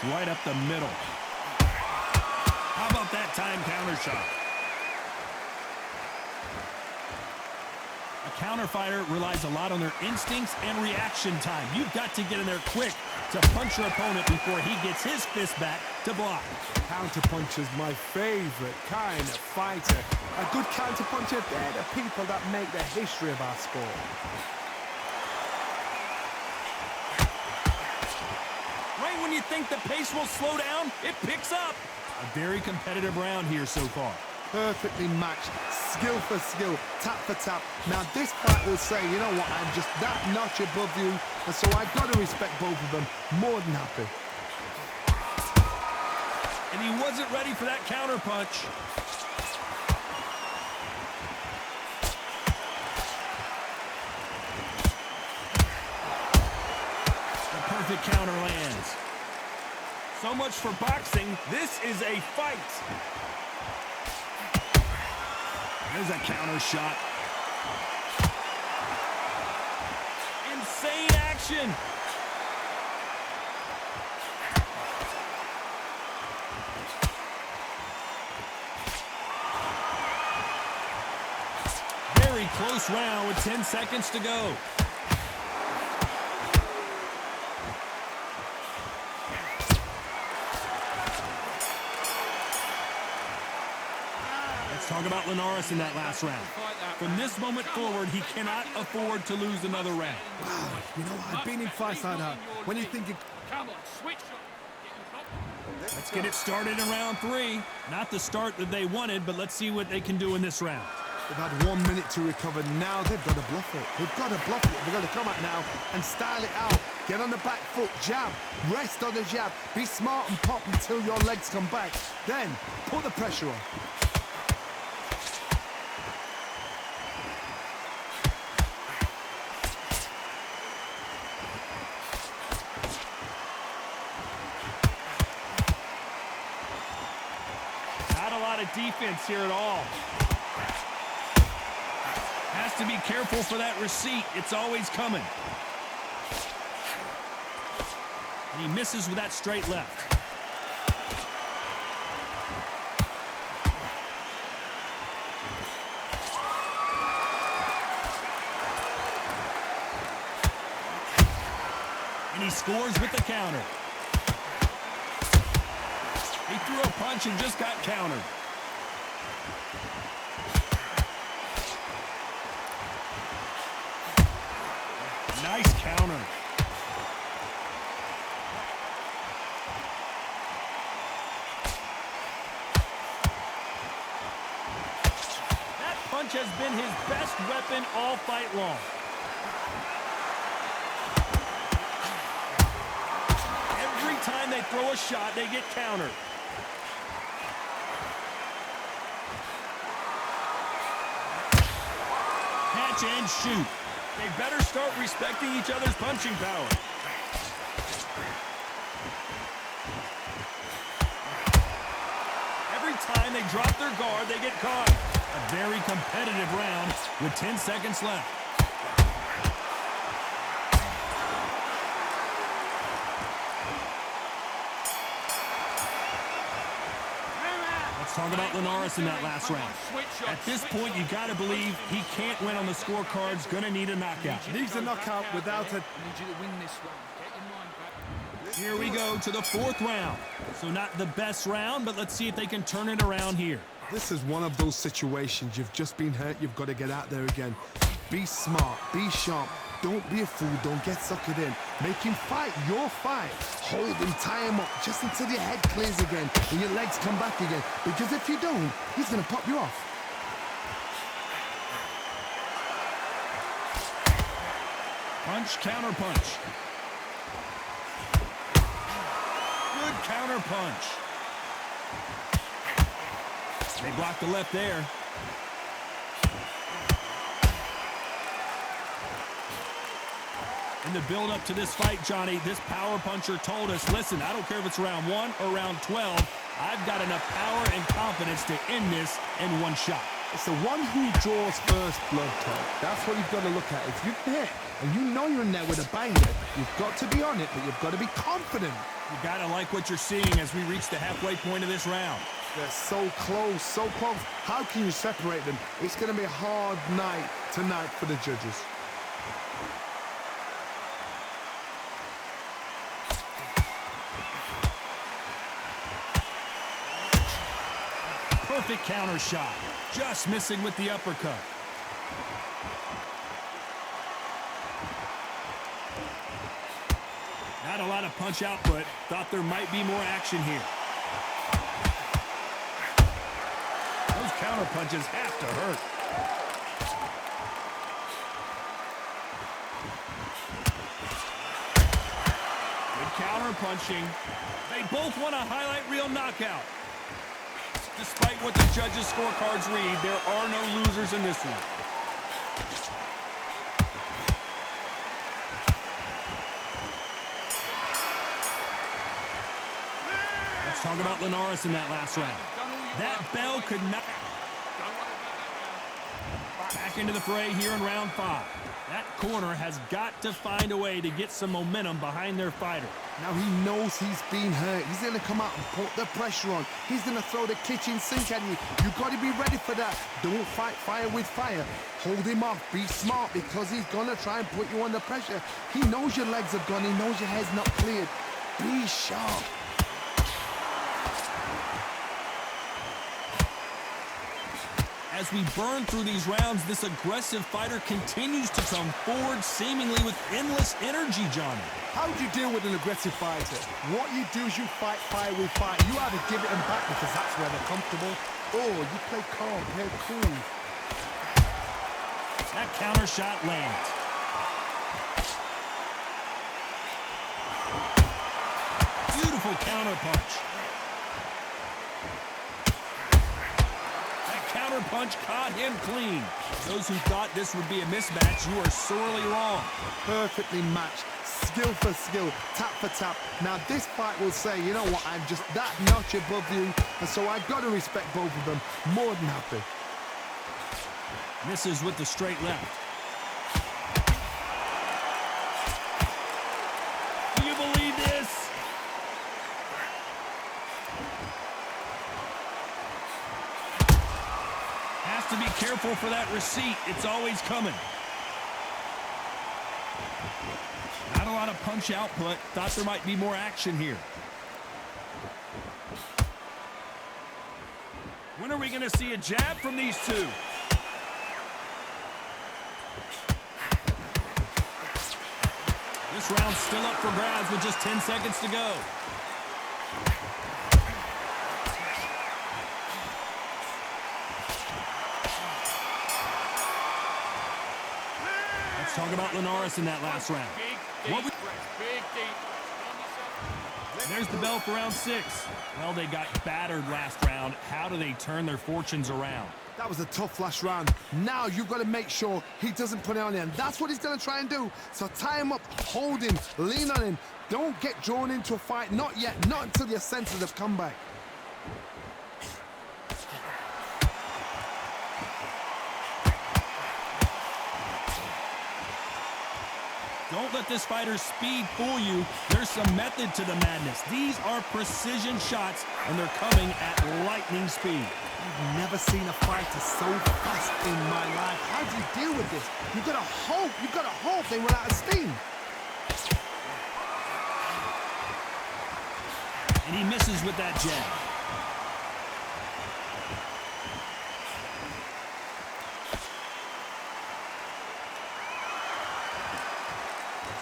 Right up the middle. How about that time counter shot? A counter fighter relies a lot on their instincts and reaction time. You've got to get in there quick to punch your opponent before he gets his fist back to block. Counterpuncher's my favorite kind of fighter. A good counterpuncher, they're the people that make the history of our sport. Right when you think the pace will slow down, it picks up. A very competitive round here so far. Perfectly matched, skill for skill, tap for tap. Now this fight will say, you know what, I'm just that notch above you, and so I've got to respect both of them. More than happy. And he wasn't ready for that counter punch. The perfect counter lands. So much for boxing. This is a fight. There's a counter shot. Insane action. Very close round with 10 seconds to go. Talk about Linares in that last round. From this moment forward, he cannot afford to lose another round. Wow, you know, I've been in fights like that. When you're thinking, Come on, switch. Let's get it started in round 3. Not the start that they wanted, but let's see what they can do in this round. they've had 1 minute to recover. Now they've got to bluff it. They've got to bluff it. They've got to come out now and style it out. Get on the back foot, jab, rest on the jab. Be smart and pop until your legs come back. Then, put the pressure on. Defense here at all. Has to be careful for that receipt. It's always coming. And he misses with that straight left. And he scores with the counter. He threw a punch and just got countered. Nice counter. That punch has been his best weapon all fight long. Every time they throw a shot, they get countered. Catch and shoot. They better start respecting each other's punching power. Every time they drop their guard, they get caught. A very competitive round with 10 seconds left. Talk about Linares in that last round. At this point, you got to believe he can't win on the scorecards. Going to need a knockout. Needs a knockout without a... Here we go to the 4th round. So not the best round, but let's see if they can turn it around here. This is one of those situations. You've just been hurt. You've got to get out there again. Be smart. Be sharp. Don't be a fool. Don't get suckered in. Make him fight your fight. Hold him, tie him up, just until your head clears again and your legs come back again. Because if you don't, he's going to pop you off. Punch, counter punch. Good counter punch. They blocked the left there. In the build-up to this fight, Johnny, this power puncher told us, listen, I don't care if it's round 1 or round 12, I've got enough power and confidence to end this in one shot. It's the one who draws first blood, Todd. That's what you've got to look at. If you're there and you know you're in there with a banger, you've got to be on it, but you've got to be confident. You got to like what you're seeing as we reach the halfway point of this round. They're so close, so close. How can you separate them? It's going to be a hard night tonight for the judges. Perfect counter shot. Just missing with the uppercut. Not a lot of punch output. Thought there might be more action here. Those counter punches have to hurt. Good counter punching. They both want a highlight reel knockout. Despite what the judges' scorecards read, there are no losers in this one. Let's talk about Linares in that last round. That bell could not... Back into the fray here in round 5. That corner has got to find a way to get some momentum behind their fighter. Now he knows he's been hurt. He's going to come out and put the pressure on. He's going to throw the kitchen sink at you. You've got to be ready for that. Don't fight fire with fire. Hold him off. Be smart because he's going to try and put you under pressure. He knows your legs have gone. He knows your head's not cleared. Be sharp. As we burn through these rounds, this aggressive fighter continues to come forward, seemingly with endless energy, Johnny. How do you deal with an aggressive fighter? What you do is you fight fire with fire. You either give it them back because that's where they're comfortable, or you play calm, play cool. That counter shot lands. Beautiful counter punch. Counter punch caught him clean. Those who thought this would be a mismatch, you are sorely wrong. Perfectly matched, skill for skill, tap for tap. Now this fight will say, you know what, I'm just that notch above you, and so I've got to respect both of them. More than happy. Misses with the straight left. Do you believe this? To be careful for that receipt. It's always coming. Not a lot of punch output. Thought there might be more action here. When are we going to see a jab from these two? This round's still up for grabs with just 10 seconds to go. Talk about Linares in that last round. There's the bell for round 6. Well, they got battered last round. How do they turn their fortunes around? That was a tough last round. Now you've got to make sure he doesn't put it on him. That's what he's going to try and do. So tie him up, hold him, lean on him. Don't get drawn into a fight. Not yet. Not until your senses have come back. Don't let this fighter's speed fool you. There's some method to the madness. These are precision shots, and they're coming at lightning speed. I've never seen a fighter so fast in my life. How do you deal with this? You've got to hope they run out of steam. And he misses with that jab.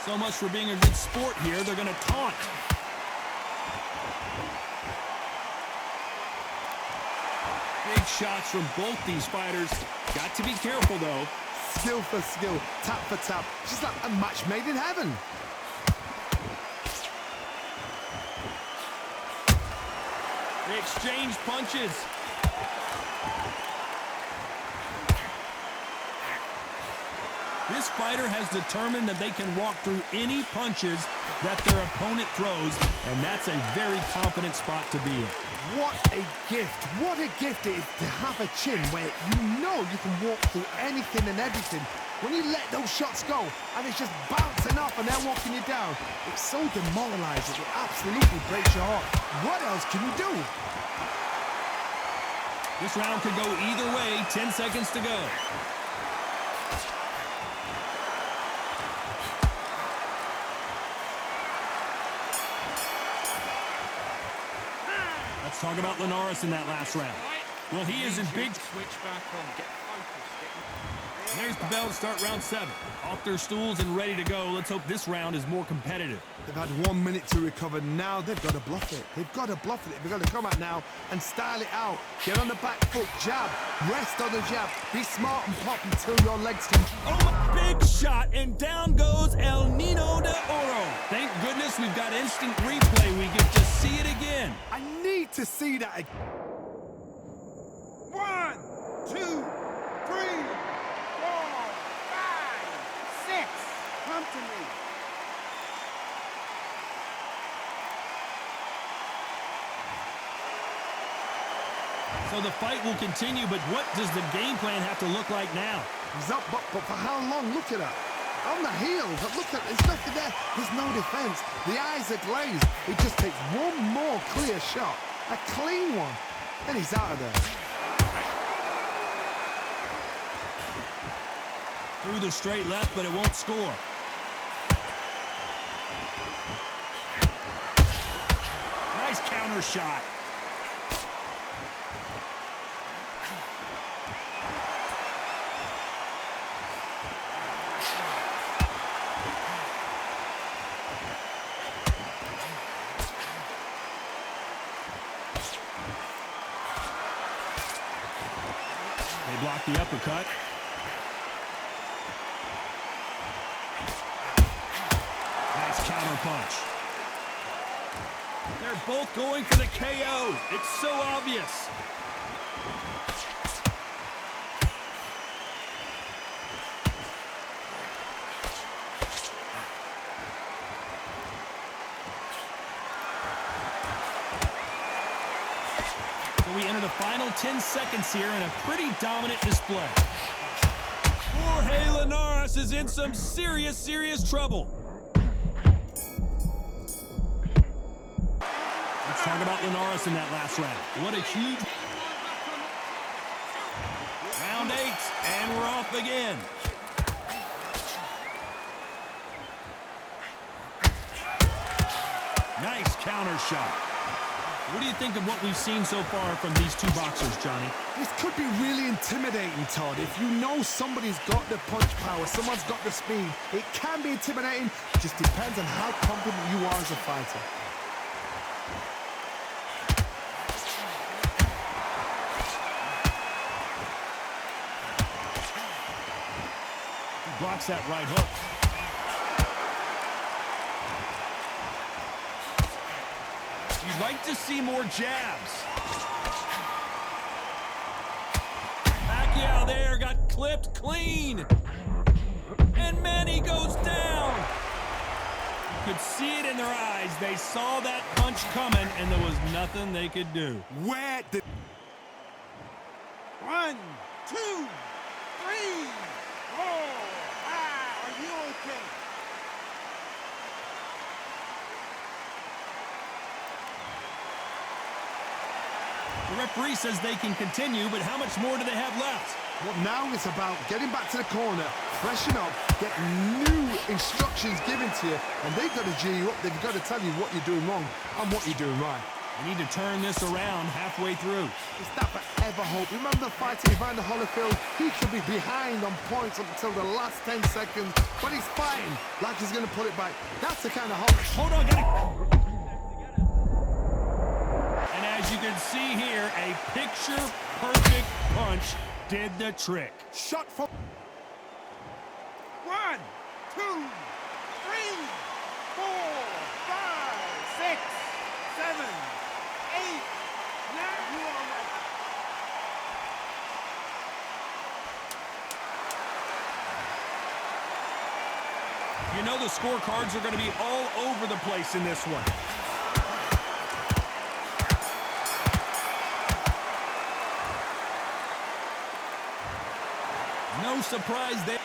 So much for being a good sport here. They're going to taunt. Big shots from both these fighters. Got to be careful, though. Skill for skill, tap for tap. Just like a match made in heaven. They exchange punches. This fighter has determined that they can walk through any punches that their opponent throws, and that's a very confident spot to be in. What a gift. What a gift it is to have a chin where you know you can walk through anything and everything. When you let those shots go and it's just bouncing off and they're walking you down, it's so demoralizing. It absolutely breaks your heart. What else can you do? This round could go either way. 10 seconds to go. Let's talk about Linares in that last round. Well, he is in big... Switch back on. Get focused. There's the bell to start round 7. Off their stools and ready to go. Let's hope this round is more competitive. They've had 1 minute to recover. Now they've got to bluff it. They've got to bluff it. They've got to come out now and style it out. Get on the back foot, jab. Rest on the jab. Be smart and pop until your legs can... Oh, my big shot, and down goes El Nino de Oro. Thank goodness we've got instant replay. We get to see it again. I need to see that again. 1, 2, 3, 4, 5, 6. Come to me. So the fight will continue, but what does the game plan have to look like now? He's up, but for how long? Look at that. On the heels. Look at, there's nothing there. There's no defense. The eyes are glazed. It just takes one more clear shot. A clean one. And he's out of there. Through the straight left, but it won't score. Nice counter shot. They block the uppercut. Nice counter punch. They're both going for the KO. It's so obvious. So we enter the final 10 seconds here in a pretty dominant display. Jorge Linares is in some serious trouble. Let's talk about Linares in that last round. What a huge... Round 8, and we're off again. Nice counter shot. What do you think of what we've seen so far from these two boxers, Johnny? This could be really intimidating, Todd. If you know somebody's got the punch power, someone's got the speed, it can be intimidating. It just depends on how confident you are as a fighter. He blocks that right hook. You'd like to see more jabs. Pacquiao there got clipped clean. And Manny goes down. You could see it in their eyes. They saw that punch coming, and there was nothing they could do. Where did... 1, 2, 3, 4, 5. Are you okay? The referee says they can continue, but how much more do they have left? Well, now it's about getting back to the corner, freshen up, get new instructions given to you, and they've got to G you up. They've got to tell you what you're doing wrong and what you're doing right. They need to turn this around halfway through. Is that forever hope? Remember the fighter Evander Holyfield? He could be behind on points up until the last 10 seconds, but he's fighting like he's going to pull it back. That's the kind of hope. Hold on, get it. And as you can see here, a picture-perfect punch did the trick. Shot from... 1, 2, 3, 4, 5, 6, 7, 8, 9. You all right? know the scorecards are going to be all over the place in this one. No surprise there.